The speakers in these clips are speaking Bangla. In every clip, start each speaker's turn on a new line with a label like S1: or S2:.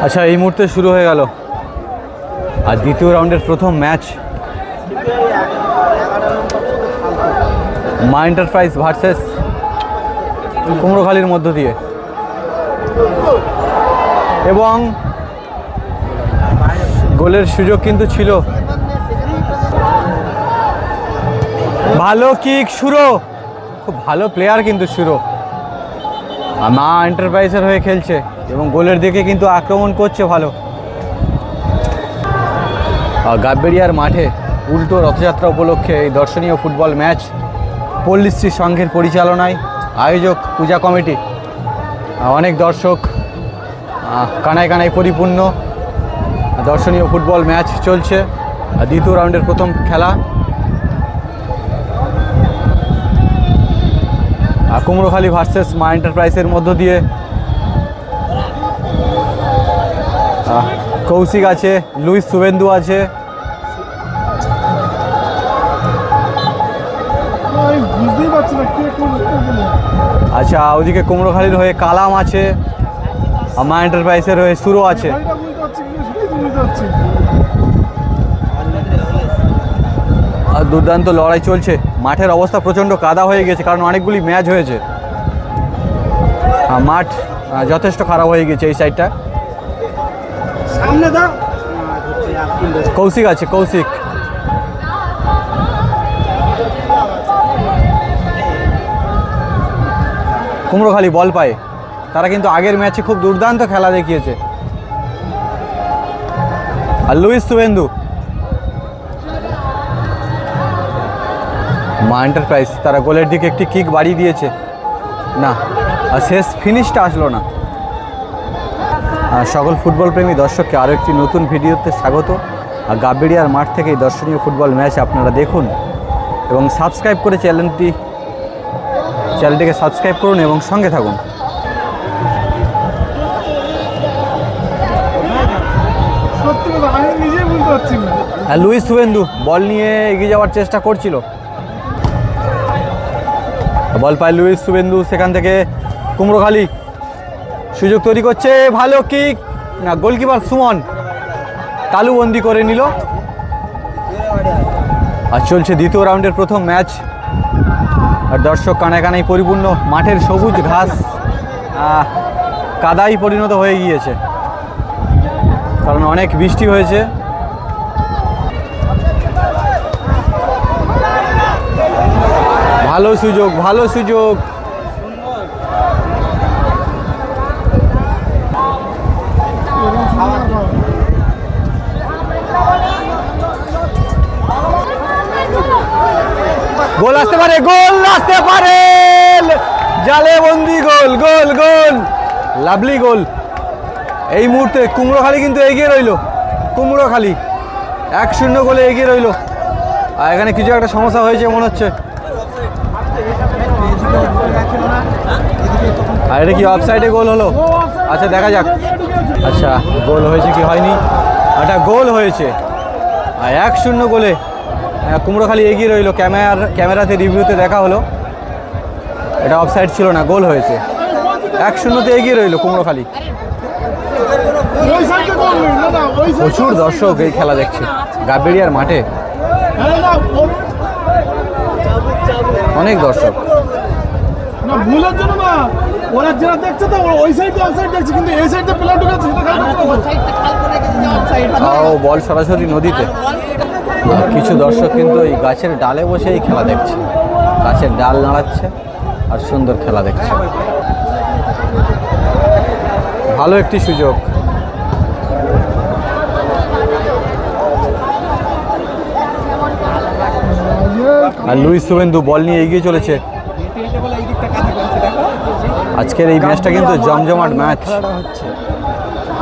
S1: আচ্ছা, এই মুহূর্তে শুরু হয়ে গেল আর দ্বিতীয় রাউন্ডের প্রথম ম্যাচ। মা এন্টারপ্রাইজ ভার্সেস কুমড়োখালির মধ্য দিয়ে, এবং গোলের সুযোগ কিন্তু ছিল। ভালো কিক শুরু, খুব ভালো প্লেয়ার কিন্তু শুরু। মা এন্টারপ্রাইজের হয়ে খেলছে এবং গোলের দিকে কিন্তু আক্রমণ করছে ভালো। গাববেড়িয়ার মাঠে উল্টো রথযাত্রা উপলক্ষে এই দর্শনীয় ফুটবল ম্যাচ পল্লীশ্রী সংঘের পরিচালনায়, আয়োজক পূজা কমিটি, অনেক দর্শক, কানায় কানায় পরিপূর্ণ দর্শনীয় ফুটবল ম্যাচ চলছে। দ্বিতীয় রাউন্ডের প্রথম খেলা কুমড়োখালি ভার্সেস মা এন্টারপ্রাইজের মধ্য দিয়ে। কৌশিক আছে, লুইস শুভেন্দু আছে, আচ্ছা ওদিকে কুমড়োখালির হয়ে কালাম আছে, মা এন্টারপ্রাইজের হয়ে সুরো আছে। আর দুর্দান্ত লড়াই চলছে। মাঠের অবস্থা প্রচণ্ড কাদা হয়ে গেছে, কারণ অনেকগুলি ম্যাচ হয়েছে। মাঠ যথেষ্ট খারাপ হয়ে গেছে এই সাইডটা। কৌশিক আছে, কৌশিক কুমড়োখালি বল পায়। তারা কিন্তু আগের ম্যাচে খুব দুর্দান্ত খেলা দেখিয়েছে। আর লুইস শুভেন্দু, মা এন্টারপ্রাইজ তারা গোলের দিকে একটি কিক বাড়িয়ে দিয়েছে, না আর শেষ ফিনিশটা আসলো না। সকল ফুটবল প্রেমী দর্শককে আরও একটি নতুন ভিডিওতে স্বাগত। আর গাববেড়িয়ার মাঠ থেকে এই দর্শনীয় ফুটবল ম্যাচ আপনারা দেখুন এবং সাবস্ক্রাইব করে চ্যানেলটিকে সাবস্ক্রাইব করুন এবং সঙ্গে থাকুন। আর লুইস শুভেন্দু বল নিয়ে এগিয়ে যাওয়ার চেষ্টা করছিল, বল পায় লুইস শুভেন্দু। সেখান থেকে কুমড়োখালি সুযোগ তৈরি করছে, ভালো কিক, না গোলকিপার সুমন তালুবন্দি করে নিল। আর চলছে দ্বিতীয় রাউন্ডের প্রথম ম্যাচ। আর দর্শক কানায় কানায় পরিপূর্ণ। মাঠের সবুজ ঘাস কাদায় পরিণত হয়ে গিয়েছে, কারণ অনেক বৃষ্টি হয়েছে। ভালো সুযোগ, ভালো সুযোগ, গোল আসতে পারে, গোল আসতে পারে, জালে বন্দি গোল, গোল গোল, লাভলি গোল। এই মুহূর্তে কুমড়োখালি কিন্তু এগিয়ে রইল, কুমড়োখালি 1-0 গোলে এগিয়ে রইল। আর এখানে কিছু একটা সমস্যা হয়েছে মনে হচ্ছে। আর এটা কি অফসাইডে গোল হলো? আচ্ছা দেখা যাক। আচ্ছা গোল হয়েছে কি হয়নি, এটা গোল হয়েছে। আর 1-0 গোলে কুমড়োখালি এগিয়ে রইল। ক্যামেরাতে রিভিউতে দেখা হলো এটা অফসাইড ছিল না, গোল হয়েছে। 1-0 এগিয়ে রইল কুমড়োখালি। প্রচুর দর্শক এই খেলা দেখছে গাববেড়িয়ার মাঠে, অনেক দর্শক। বল সরাসরি নদীতে। কিছু দর্শক কিন্তু এই গাছের ডালে বসে এই খেলা দেখছে, গাছের ডাল নাড়াচ্ছে আর সুন্দর খেলা দেখছে। ভালো একটি সুযোগ। আর লুইস শুভেন্দু বল নিয়ে এগিয়ে চলেছে। আজকের এই ম্যাচটা কিন্তু জমজমাট ম্যাচ,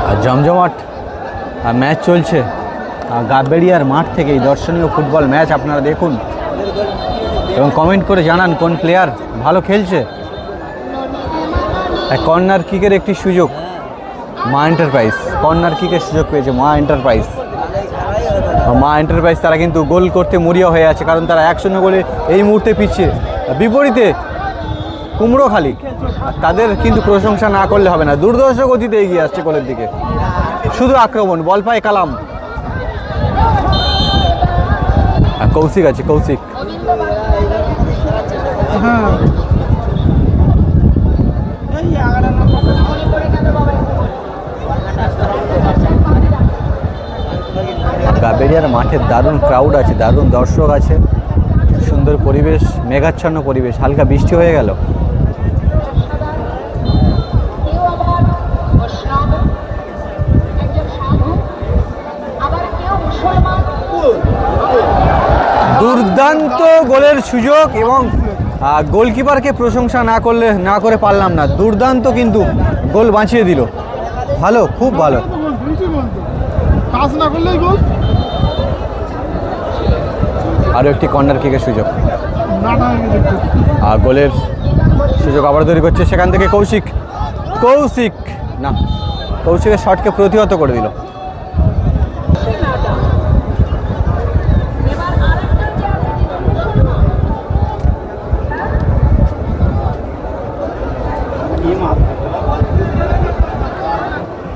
S1: আর জমজমাট ম্যাচ চলছে গাববেড়িয়ার মাঠ থেকে। এই দর্শনীয় ফুটবল ম্যাচ আপনারা দেখুন এবং কমেন্ট করে জানান কোন প্লেয়ার ভালো খেলছে। কর্নার কিকের একটি সুযোগ, মা এন্টারপ্রাইজ কর্নার কিকের সুযোগ পেয়েছে মা এন্টারপ্রাইজ। মা এন্টারপ্রাইজ তারা কিন্তু গোল করতে মরিয়া হয়ে আছে, কারণ তারা 1-0 গোলে এই মুহূর্তে পিছিয়ে। বিপরীতে কুমড়োখালি, তাদের কিন্তু প্রশংসা না করলে হবে না, দুর্ধর্ষ গতিতে এগিয়ে আসছে গোলের দিকে। শুধু আক্রমণ, বল পায় কালাম। কৌশিক আছে, কৌশিক গাবেরিয়ার মাঠে দারুণ ক্রাউড আছে, দারুণ দর্শক আছে, সুন্দর পরিবেশ, মেঘাচ্ছন্ন পরিবেশ, হালকা বৃষ্টি হয়ে গেল। দুর্দান্ত গোলের সুযোগ এবং গোলকিপারকে প্রশংসা না করে পারলাম না। দুর্দান্ত কিন্তু গোল বাঁচিয়ে দিল, ভালো, খুব ভালো। আরও একটি কর্নার কিকের সুযোগ, আর গোলের সুযোগ আবার তৈরি করছে সেখান থেকে কৌশিক। কৌশিক না, কৌশিকের শটকে প্রতিহত করে দিল।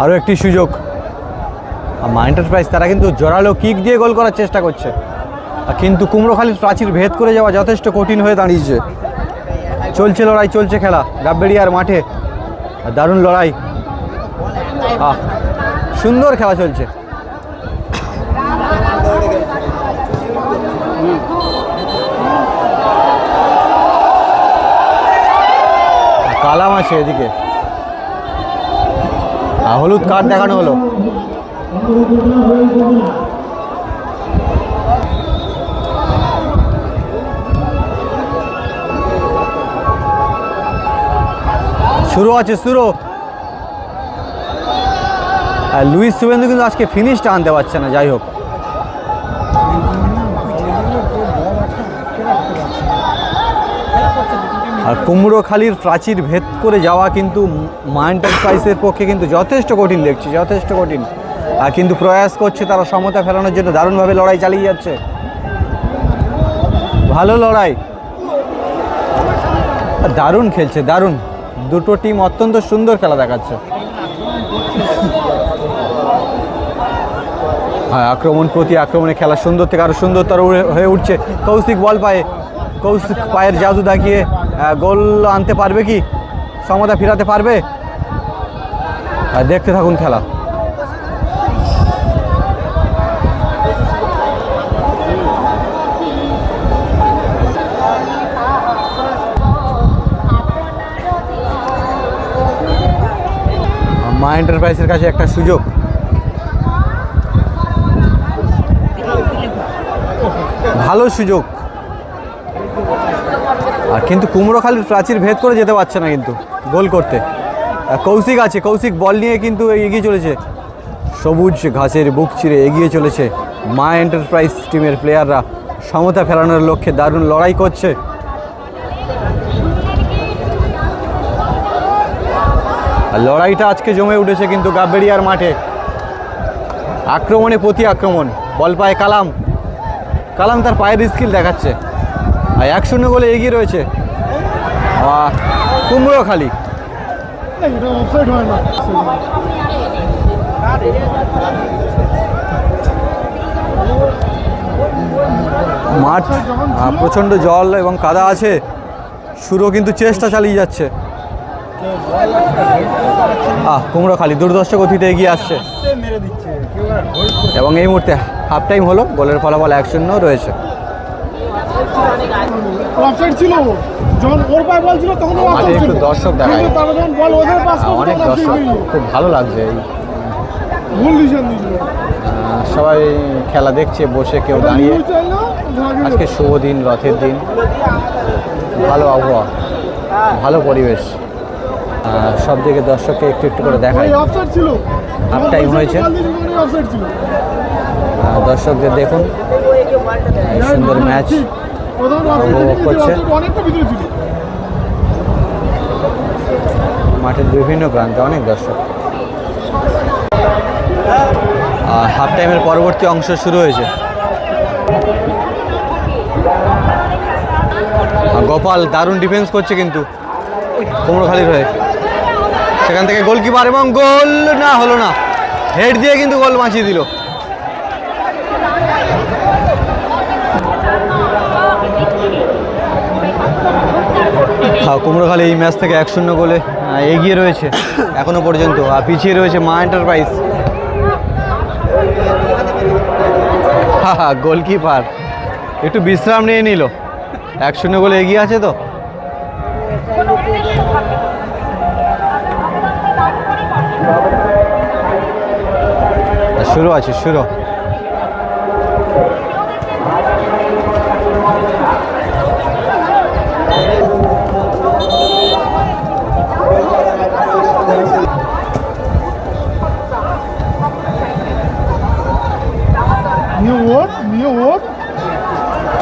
S1: আরও একটি সুযোগ, মা এন্টারপ্রাইজ তারা কিন্তু জোরালো কিক দিয়ে গোল করার চেষ্টা করছে, কিন্তু কুমড়োখালির প্রাচীর ভেদ করে যাওয়া যথেষ্ট কঠিন হয়ে দাঁড়িয়েছে। চলছে লড়াই, চলছে খেলা গাবেরিয়ার মাঠে, দারুণ লড়াই, সুন্দর খেলা চলছে। কালাম আছে এদিকে, হলুদ কার্ড দেখানো হলো। শুরু আছে, শুরু। লুইস শুভেন্দু কিন্তু আজকে ফিনিশটা আনতে পারছে না, যাই হোক। আর কুমড়োখালির প্রাচীর ভেদ করে যাওয়া কিন্তু মা এন্টারপ্রাইজের পক্ষে কিন্তু যথেষ্ট কঠিন দেখছি, যথেষ্ট কঠিন। আর কিন্তু প্রয়াস করছে তারা সমতা ফেরানোর জন্য, দারুণভাবে লড়াই চালিয়ে যাচ্ছে, ভালো লড়াই, দারুণ খেলছে, দারুণ। দুটো টিম অত্যন্ত সুন্দর খেলা দেখাচ্ছে। হ্যাঁ, আক্রমণ প্রতি আক্রমণে খেলা সুন্দর থেকে আরও সুন্দরতর হয়ে উঠছে। কৌশিক বল পায়ে, কৌশিক পায়ের জাদু দেখিয়ে গোল আনতে পারবে কি, সমতা ফিরাতে পারবে? দেখতে থাকুন খেলা। মা এন্টারপ্রাইজের কাছে একটা সুযোগ, ভালো সুযোগ, আর কিন্তু কুমড়োখালির প্রাচীর ভেদ করে যেতে পারছে না কিন্তু গোল করতে। কৌশিক আছে, কৌশিক বল নিয়ে কিন্তু এগিয়ে চলেছে, সবুজ ঘাসের বুক চিরে এগিয়ে চলেছে মা এন্টারপ্রাইজ টিমের প্লেয়াররা। সমতা ফেরানোর লক্ষ্যে দারুণ লড়াই করছে। আর লড়াইটা আজকে জমে উঠেছে কিন্তু গাবেরিয়ার মাঠে, আক্রমণে প্রতি আক্রমণ। বল পায় কালাম, কালাম তার পায়ের স্কিল দেখাচ্ছে, আর 1-0 গোলে এগিয়ে রয়েছে কুমড়োখালি। মাঠ প্রচণ্ড জল এবং কাদা আছে, শুরু কিন্তু চেষ্টা চালিয়ে যাচ্ছে। কুমড়োখালি দুর্ধর্ষ গতিতে এগিয়ে আসছে এবং এই মুহূর্তে হাফ টাইম হলো, গোলের ফলাফল 1-0 রয়েছে। একটু দর্শক দেখায়, অনেক দর্শক, খুব ভালো লাগছে। সবাই খেলা দেখছে বসে, কেউ দাঁড়িয়ে। আজকে শুভ দিন, রথের দিন, ভালো আবহাওয়া, ভালো পরিবেশ, সব দিকে দর্শককে একটু একটু করে দেখায়। হাফ টাইম হয়েছে, দর্শকদের দেখুন সুন্দর ম্যাচ উপভোগ করছে। মাঠের বিভিন্ন প্রান্তে অনেক দর্শক। হাফ টাইমের পরবর্তী অংশ শুরু হয়েছে। গোপাল দারুণ ডিফেন্স করছে কিন্তু কুমড়োখালির হয়ে, সেখান থেকে গোলকিপার এবং গোল না, হলো না, হেড দিয়ে কিন্তু গোল বাঁচিয়ে দিল। কুমড়োখালী এই ম্যাচ থেকে 1-0 গোলে এগিয়ে রয়েছে এখনো পর্যন্ত, আর পিছিয়ে রয়েছে মা এন্টারপ্রাইজ। গোলকিপার একটু বিশ্রাম নিয়ে নিল, 1-0 গোলে এগিয়ে আছে তো। শুরু আছে, শুরু।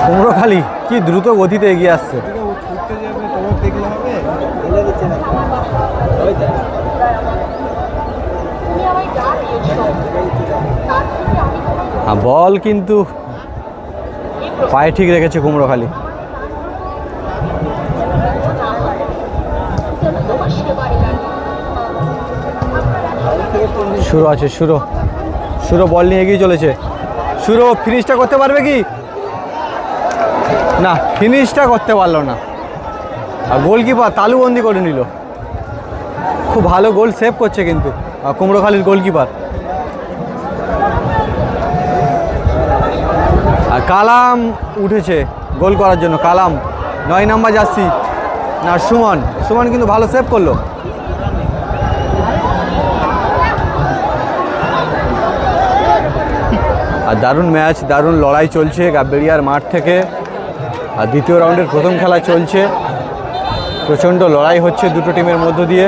S1: কুমড়োখালী কি দ্রুত গতিতে এগিয়ে আসছে। বল কিন্তু পায়ে ঠিক রেখেছে কুমড়োখালী। শুরু আছে, শুরু শুরু বল নিয়ে এগিয়ে চলেছে। শুরু ফিনিশটা করতে পারবে কি না, ফিনিশটা করতে পারলো না। আর গোলকিপার তালুবন্দি করে নিল। খুব ভালো গোল সেভ করছে কিন্তু কুমড়োখালীর গোলকিপার। আর কালাম উঠেছে গোল করার জন্য। কালাম 9 নম্বর জার্সি, না সুমন, সুমন কিন্তু ভালো সেভ করলো। আর দারুণ ম্যাচ, দারুণ লড়াই চলছে গাববেড়িয়ার মাঠ থেকে। আর দ্বিতীয় রাউন্ডের প্রথম খেলা চলছে, প্রচণ্ড লড়াই হচ্ছে দুটো টিমের মধ্য দিয়ে।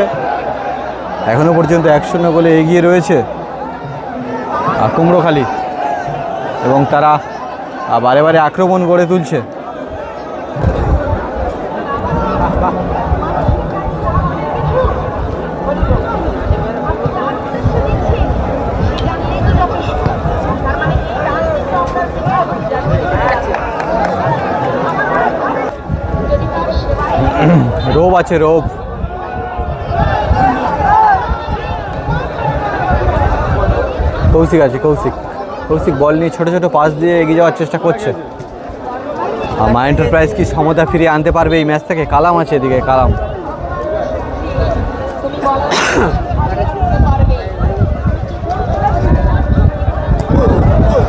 S1: এখনও পর্যন্ত 1-0 গোলে এগিয়ে রয়েছে কুমড়োখালী, এবং তারা বারে বারে আক্রমণ গড়ে তুলছে। রোব আছে, রোব। কৌশিক আছে, কৌশিক। কৌশিক বল নিয়ে ছোট ছোট পাস দিয়ে এগিয়ে যাওয়ার চেষ্টা করছে। আর মা এন্টারপ্রাইজ কি সমতা ফিরিয়ে আনতে পারবে এই ম্যাচ থেকে? কালাম আছে এদিকে, কালাম।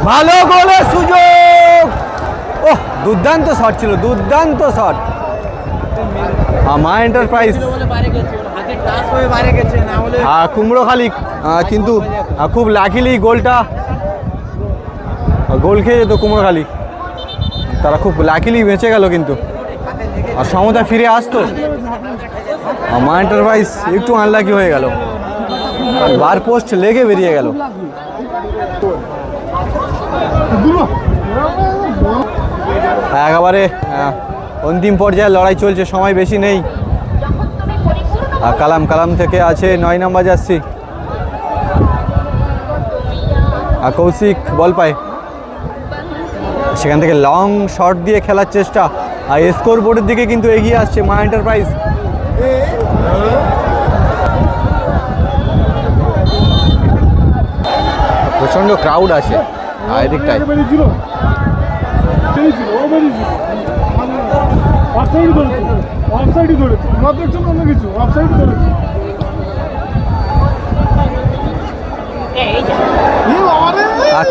S1: ভালো গোলের সুযোগ। ওহ, দুর্দান্ত শট ছিল, দুর্দান্ত শট। মা এন্টারপ্রাইজ কুমড়োখালী কিন্তু খুব লাকিলি গোলটা গোল খেয়ে যেত কুমড়োখালী, তারা খুব লাকিলি বেঁচে গেল কিন্তু। আর সমতা ফিরে আসতো, মা এন্টারপ্রাইজ একটু আনলাকি হয়ে গেল, বার পোস্ট লেগে বেরিয়ে গেল। একেবারে অন্তিম পর্যায়ে লড়াই চলছে, সময় বেশি নেই। কালাম, কালাম থেকে আছে 9 নম্বর জার্সি। কৌশিক বল পায়, সেখান থেকে লং শট দিয়ে খেলার চেষ্টা। আর স্কোর বোর্ডের দিকে কিন্তু এগিয়ে আসছে মা এন্টারপ্রাইজ। প্রচণ্ড ক্রাউড আছে এদিকটায়।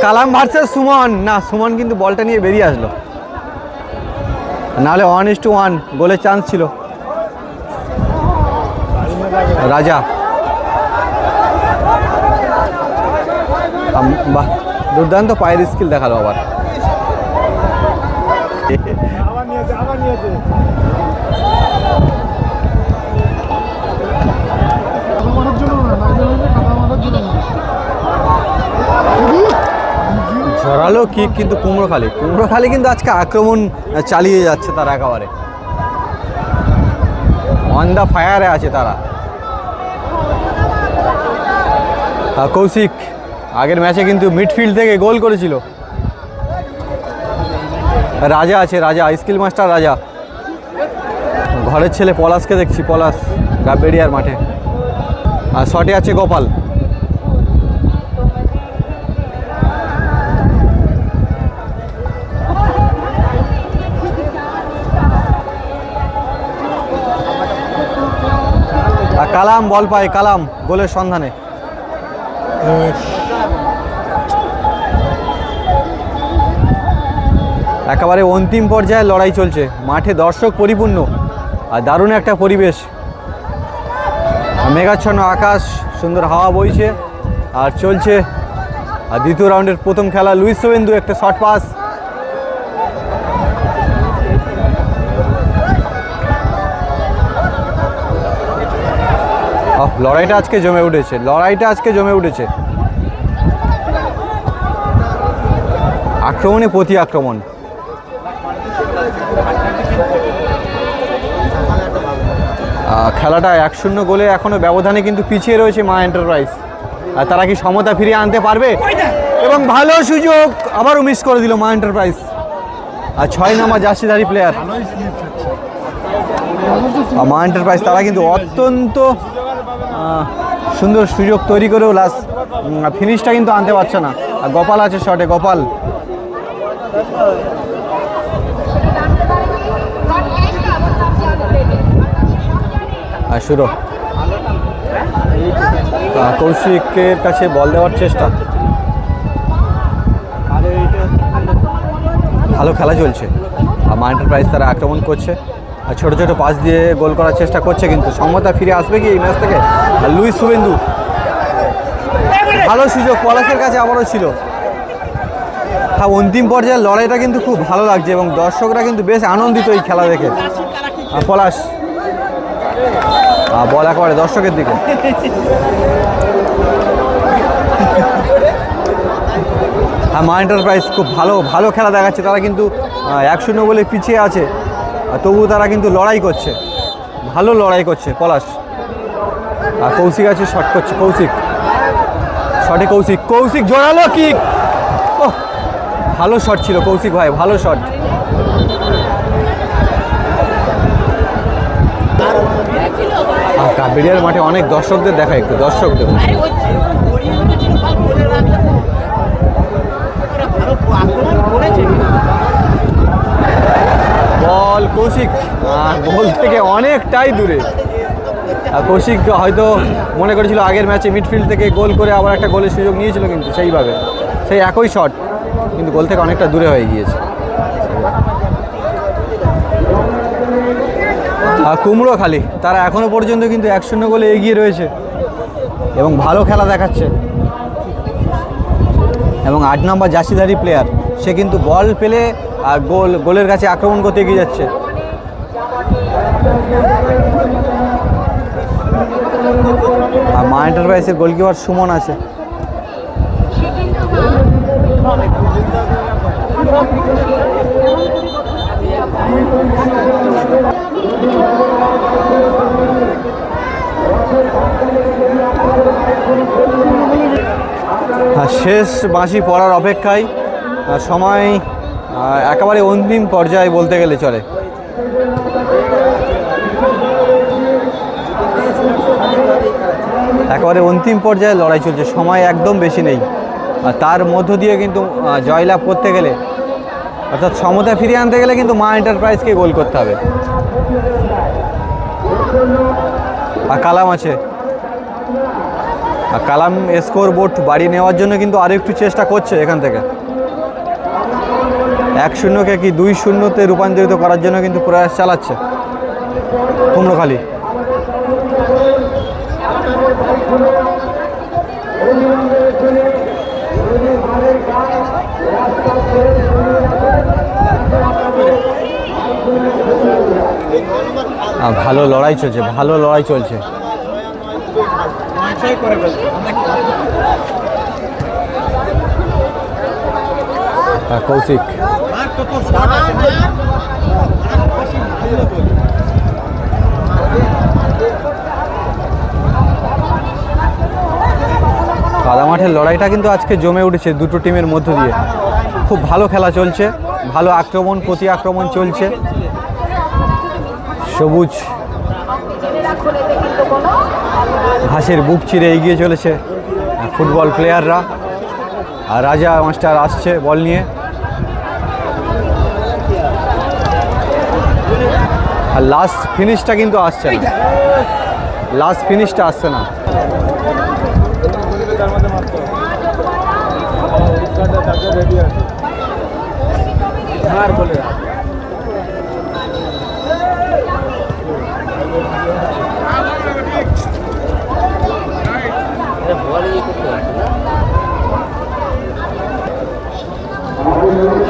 S1: কালাম ভার্সেস সুমন, না সুমন কিন্তু বলটা নিয়ে বেরিয়ে আসলো, নাহলে 1-1 গোলের চান্স ছিল। রাজা, বাহ, দুর্দান্ত পায়ের স্কিল দেখালো আবার। জোরালো কিক কিন্তু কুমড়োখালী, কুমড়োখালী কিন্তু আজকে আক্রমণ চালিয়ে যাচ্ছে তারা, একেবারে অন দ্য ফায়ারে আছে তারা। কৌশিক আগের ম্যাচে কিন্তু মিডফিল্ড থেকে গোল করেছিল। রাজা আছে, রাজা স্কিল মাস্টার রাজা। ঘরের ছেলে পলাশকে দেখছি, পলাশ গাববেড়িয়ার মাঠে। আর শটে আছে গোপাল। কালাম বল পায়, কালাম গোলের সন্ধানে। একেবারে অন্তিম পর্যায়ে লড়াই চলছে, মাঠে দর্শক পরিপূর্ণ আর দারুণ একটা পরিবেশ, মেঘাচ্ছন্ন আকাশ, সুন্দর হাওয়া বইছে আর চলছে আর দ্বিতীয় রাউন্ডের প্রথম খেলা। লুইস শুভেন্দু একটা শর্ট পাস, লড়াইটা আজকে জমে উঠেছে, লড়াইটা আজকে জমে উঠেছে। আক্রমণে প্রতি আক্রমণ। খেলাটা 1-0 গোলে এখনো ব্যবধানে কিন্তু পিছিয়ে রয়েছে মা এন্টারপ্রাইজ। আর তারা কি সমতা ফিরিয়ে আনতে পারবে? এবং ভালো সুযোগ, আবারও মিস করে দিল মা এন্টারপ্রাইজ। আর 6 নম্বর জার্সিধারী প্লেয়ার মা এন্টারপ্রাইজ, তারা কিন্তু অত্যন্ত সুন্দর সুযোগ তৈরি করেও লাস্ট ফিনিশটা কিন্তু আনতে পারছে না। আর গোপাল আছে শটে, গোপাল আর শুরু। কৌশিকের কাছে বল দেওয়ার চেষ্টা, ভালো খেলা চলছে। আর মা এন্টারপ্রাইজ তারা আক্রমণ করছে আর ছোটো ছোটো পাস দিয়ে গোল করার চেষ্টা করছে, কিন্তু সমতা ফিরে আসবে কি এই ম্যাচ থেকে? আর লুইস শুভেন্দু, ভালো সুযোগ পলাশের কাছে আবারও ছিল। হ্যাঁ, অন্তিম পর্যায়ের লড়াইটা কিন্তু খুব ভালো লাগছে এবং দর্শকরা কিন্তু বেশ আনন্দিত এই খেলা দেখে। আর পলাশ বল একেবারে দর্শকের দিকে। হ্যাঁ, মা এন্টারপ্রাইজ খুব ভালো ভালো খেলা দেখাচ্ছে। তারা কিন্তু 1-0 বলে পিছিয়ে আছে, তবুও তারা কিন্তু লড়াই করছে, ভালো লড়াই করছে পলাশ। আর কৌশিক আছে, শট করছে কৌশিক, শটে কৌশিক, কৌশিক জোরালো কিক, ও ভালো শট ছিল কৌশিক ভাই, ভালো শট। কাবেরিয়ার মাঠে অনেক দর্শকদের দেখা, একটু দর্শকদের বল কৌশিক গোল থেকে অনেকটাই দূরে। কৌশিক হয়তো মনে করেছিল আগের ম্যাচে মিডফিল্ড থেকে গোল করে আবার একটা গোলের সুযোগ নিয়েছিল, কিন্তু সেইভাবে সেই একই শট কিন্তু গোল থেকে অনেকটা দূরে হয়ে গিয়েছে। কুমড়োখালি তারা এখনো পর্যন্ত কিন্তু 1-0 গোলে এগিয়ে রয়েছে এবং ভালো খেলা দেখাচ্ছে। এবং 8 নম্বর জার্সিধারী প্লেয়ার, সে কিন্তু বল পেলে আর গোলের কাছে আক্রমণ করতে এগিয়ে যাচ্ছে। আর মা এন্টারপ্রাইজের গোলকিপার সুমন আছে। শেষ বাঁশি পড়ার অপেক্ষায়, সময় একেবারে অন্তিম পর্যায়ে বলতে গেলে চলে। একেবারে অন্তিম পর্যায়ে লড়াই চলছে, সময় একদম বেশি নেই। আর তার মধ্য দিয়ে কিন্তু জয়লাভ করতে গেলে, অর্থাৎ সমতা ফিরিয়ে আনতে গেলে কিন্তু মা এন্টারপ্রাইজকে গোল করতে হবে। আর কালাম আছে, আর কালাম স্কোর বোর্ড বাড়িয়ে নেওয়ার জন্য কিন্তু আরও একটু চেষ্টা করছে এখান থেকে। 1-0কে কি 2-0-তে রূপান্তরিত করার জন্য কিন্তু প্রয়াস চালাচ্ছে কুমড়োখালি। ভালো লড়াই চলছে, ভালো লড়াই চলছে। কৌশিক কাদামাঠের লড়াইটা কিন্তু আজকে জমে উঠেছে দুটো টিমের মধ্য দিয়ে। খুব ভালো খেলা চলছে, ভালো আক্রমণ প্রতি আক্রমণ চলছে। সবুজ ঘাসের বুক চিরে এগিয়ে চলেছে ফুটবল প্লেয়াররা। আর রাজা মাস্টার আসছে বল নিয়ে। আর লাস্ট ফিনিশটা কিন্তু আসছে না। লাস্ট ফিনিশটা আসছে না।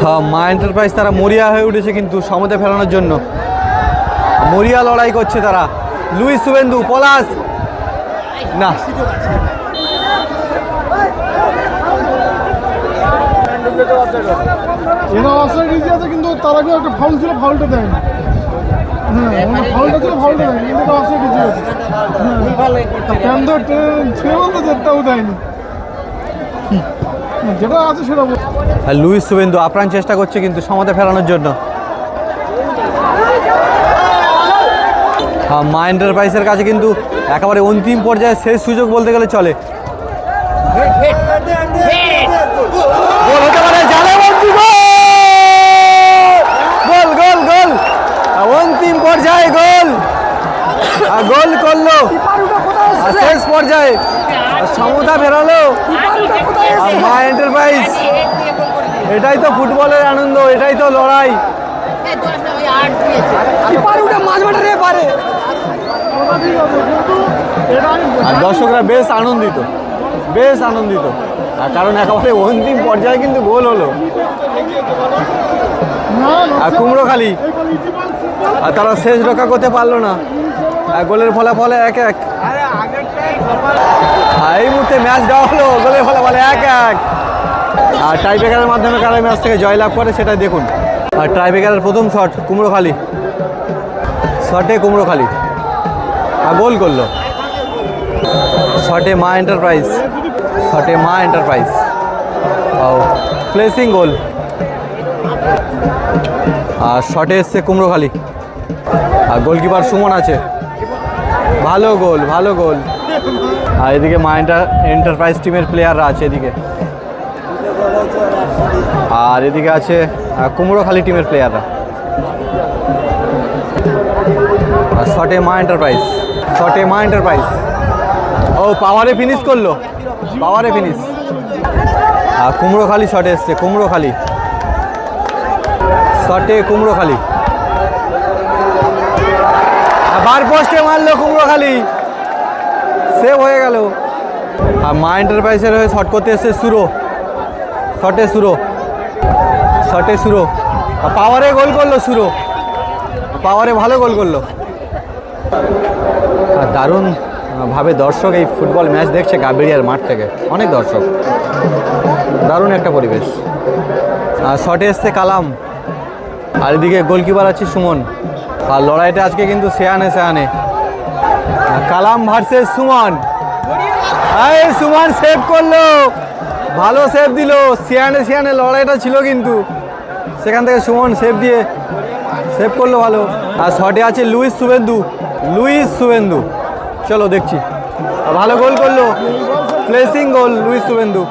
S1: হ্যাঁ, মা এন্টারপ্রাইজ তারা মরিয়া হয়ে উঠেছে কিন্তু সমতে ফেরানোর জন্য। মরিয়া লড়াই করছে তারা। লুইস শুভেন্দু, পলাশ না,
S2: এরা অফসাইড ইজি আছে কিন্তু তারা কেউ একটা ফাউল ছিল, ফাউলটা দেয়নি। হ্যাঁ, ফাউলটা ছিল, ফাউলটা দেয়নি, কিন্তু এটা অফসাইড ইজি আছে। কেন তো ছেড়ে বলতে যেটাও দেয়নি, যেটা আছে সেটা।
S1: আর লুইস শুভেন্দু আপ্রাণ চেষ্টা করছে কিন্তু সমতে ফেরানোর জন্য। মা এন্টারপ্রাইজের কাছে কিন্তু একেবারে অন্তিম পর্যায়ে শেষ সুযোগ বলতে গেলে চলে। গোল হতে পারে, জালে বন্ধু, গোল গোল গোল, অন্তিম পর্যায়ে গোল, গোল করলো শেষ পর্যায়ে, সমতা ফেরালো মা এন্টারপ্রাইজ। এটাই তো ফুটবলের আনন্দ, এটাই তো লড়াই। আর দর্শকরা বেশ আনন্দিত, বেশ আনন্দিত, আর কারণ একেবারে অন্তিম পর্যায়ে কিন্তু গোল হলো। আর কুমড়োখালি, আর তারা শেষ রক্ষা করতে পারলো না, গোলের ফলাফলে 1-1। এই মুহূর্তে ম্যাচ দেওয়া হলো, গোলের ফলাফলে 1-1। আর টাইব্রেকারের মাধ্যমে কারা ম্যাচ থেকে জয়লাভ করে সেটা দেখুন। আর টাইব্রেকারের প্রথম শট কুমড়োখালি, শটে কুমড়োখালি আর গোল করলো। শটে মা এন্টারপ্রাইজ, শটে মা এন্টারপ্রাইজ, প্লেসিং গোল। আর শটে এসছে কুমড়োখালি, আর গোলকিপার সুমন আছে। ভালো গোল, ভালো গোল। আর এদিকে মা এন্টারপ্রাইজ টিমের প্লেয়াররা আছে এদিকে, আর এদিকে আছে কুমড়োখালি টিমের প্লেয়াররা। আর শটে মা এন্টারপ্রাইজ, শটে মা এন্টারপ্রাইজ, ও পাওয়ারে ফিনিশ করলো, পাওয়ারে ফিনিশ। আর কুমড়োখালি শটে এসছে, কুমড়োখালি, শটে কুমড়োখালি, বার পোস্টে মারলো কুমড়োখালি, সেভ হয়ে গেল। আর মা এন্টারপ্রাইজের হয়ে শট করতে এসছে সুরো, শটে সুরো, শটে সুরো, পাওয়ারে গোল করলো সুরো, পাওয়ারে ভালো গোল করলো। আর দারুণ ভাবে দর্শক এই ফুটবল ম্যাচ দেখছে গাবেড়িয়ার মাঠ থেকে, অনেক দর্শক, দারুণ একটা পরিবেশ। আর শটে এসছে কালাম, আর এদিকে গোলকিপার আছে সুমন। আর লড়াইটা আজকে কিন্তু সেয়ানে সেয়ানে, কালাম ভার্সেস সুমন। এই সুমন সেভ করলো, ভালো সেভ দিল, সেয়ানে সেয়ানে লড়াইটা ছিল কিন্তু সেখান থেকে সুমন সেভ দিয়ে সেভ করলো ভালো। আর শটে আছে লুইস শুভেন্দু, লুইস শুভেন্দু, চলো দেখছি, ভালো গোল করলো, প্লেসিং গোল লুইস শুভেন্দু।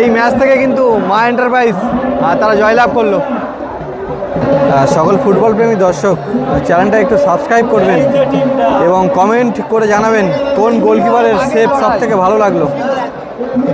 S1: এই ম্যাচ থেকে কিন্তু মা এন্টারপ্রাইজ তারা জয়লাভ করলো। সকল ফুটবল প্রেমী দর্শক চ্যানেলটা একটু সাবস্ক্রাইব করবেন এবং কমেন্ট করে জানাবেন কোন গোলকিপারের সেভ সব থেকে ভালো লাগলো।